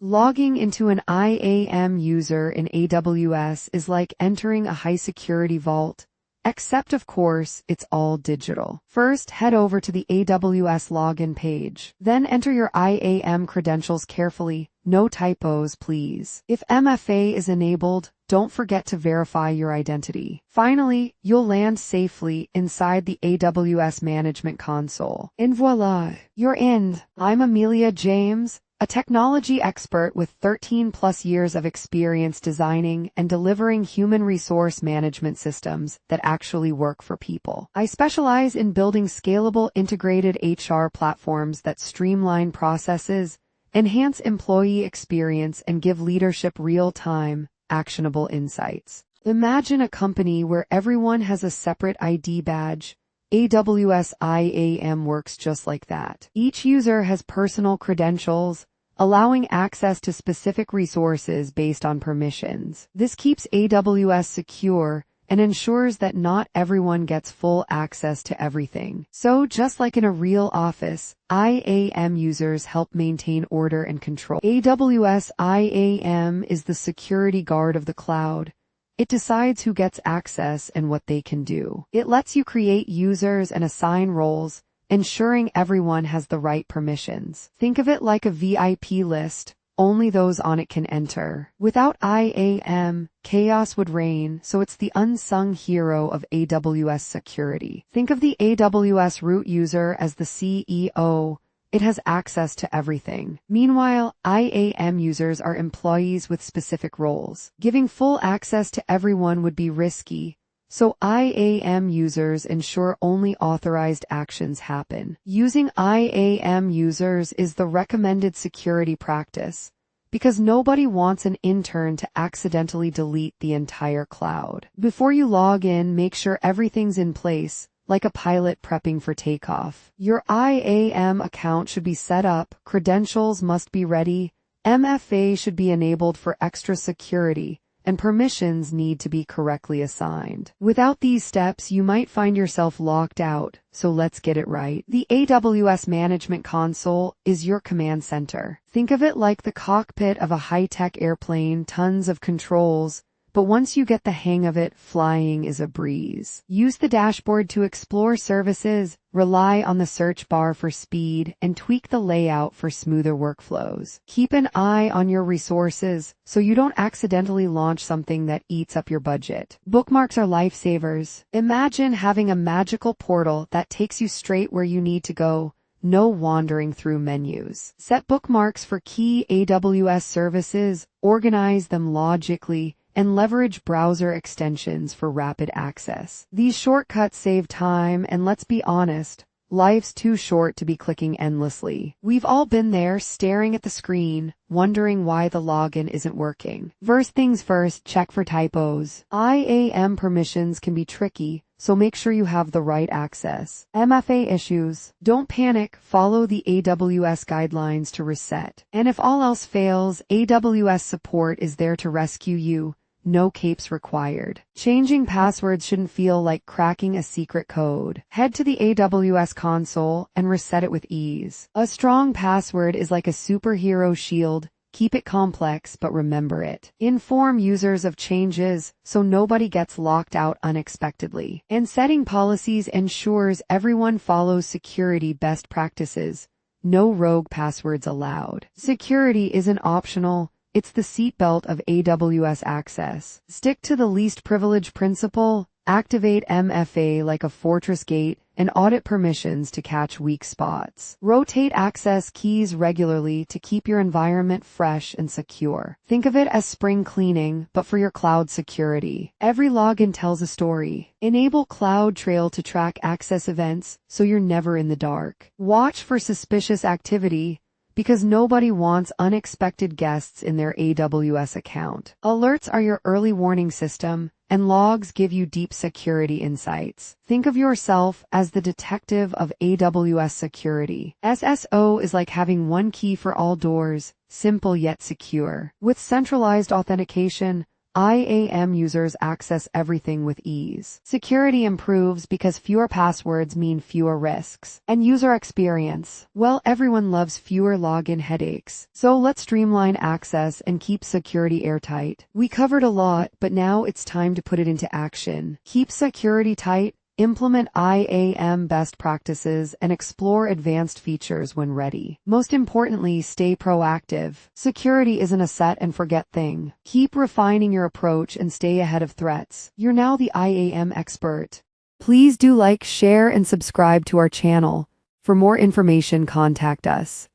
Logging into an IAM user in AWS is like entering a high-security vault, except of course, it's all digital. First, head over to the AWS login page. Then enter your IAM credentials carefully. No typos, please. If MFA is enabled, don't forget to verify your identity. Finally, you'll land safely inside the AWS Management Console. And voila, you're in. I'm Amelia James, a technology expert with 13 plus years of experience designing and delivering human resource management systems that actually work for people. I specialize in building scalable integrated HR platforms that streamline processes, enhance employee experience, and give leadership real-time, actionable insights. Imagine a company where everyone has a separate ID badge. AWS IAM works just like that. Each user has personal credentials, allowing access to specific resources based on permissions. This keeps AWS secure and ensures that not everyone gets full access to everything. So just like in a real office, IAM users help maintain order and control. AWS IAM is the security guard of the cloud. It decides who gets access and what they can do. It lets you create users and assign roles, ensuring everyone has the right permissions. Think of it like a VIP list. Only those on it can enter. Without IAM, chaos would reign, so it's the unsung hero of AWS security. Think of the AWS root user as the CEO. It has access to everything. Meanwhile, IAM users are employees with specific roles. Giving full access to everyone would be risky, so IAM users ensure only authorized actions happen. Using IAM users is the recommended security practice, because nobody wants an intern to accidentally delete the entire cloud. Before you log in, make sure everything's in place, like a pilot prepping for takeoff. Your IAM account should be set up, credentials must be ready, MFA should be enabled for extra security, and permissions need to be correctly assigned. Without these steps, you might find yourself locked out, so let's get it right. The AWS Management Console is your command center. Think of it like the cockpit of a high-tech airplane, tons of controls, but once you get the hang of it, flying is a breeze. Use the dashboard to explore services, rely on the search bar for speed, and tweak the layout for smoother workflows. Keep an eye on your resources so you don't accidentally launch something that eats up your budget. Bookmarks are lifesavers. Imagine having a magical portal that takes you straight where you need to go. No wandering through menus. Set bookmarks for key AWS services, organize them logically, and leverage browser extensions for rapid access. These shortcuts save time, and let's be honest, life's too short to be clicking endlessly. We've all been there, staring at the screen, wondering why the login isn't working. First things first, check for typos. IAM permissions can be tricky, so make sure you have the right access. MFA issues. Don't panic, follow the AWS guidelines to reset. And if all else fails, AWS support is there to rescue you. No capes required. Changing passwords shouldn't feel like cracking a secret code. Head to the AWS console and reset it with ease. A strong password is like a superhero shield. Keep it complex, but remember it. Inform users of changes so nobody gets locked out unexpectedly. And setting policies ensures everyone follows security best practices. No rogue passwords allowed. Security isn't optional. It's the seatbelt of AWS access. Stick to the least privilege principle, activate MFA like a fortress gate, and audit permissions to catch weak spots. Rotate access keys regularly to keep your environment fresh and secure. Think of it as spring cleaning, but for your cloud security. Every login tells a story. Enable CloudTrail to track access events so you're never in the dark. Watch for suspicious activity, because nobody wants unexpected guests in their AWS account. Alerts are your early warning system, and logs give you deep security insights. Think of yourself as the detective of AWS security. SSO is like having one key for all doors, simple yet secure. With centralized authentication, IAM users access everything with ease. Security improves because fewer passwords mean fewer risks. And user experience, well, everyone loves fewer login headaches. So let's streamline access and keep security airtight. We covered a lot, but now it's time to put it into action. Keep security tight. Implement IAM best practices and explore advanced features when ready. Most importantly, stay proactive. Security isn't a set and forget thing. Keep refining your approach and stay ahead of threats. You're now the IAM expert. Please do like, share, and subscribe to our channel. For more information, contact us.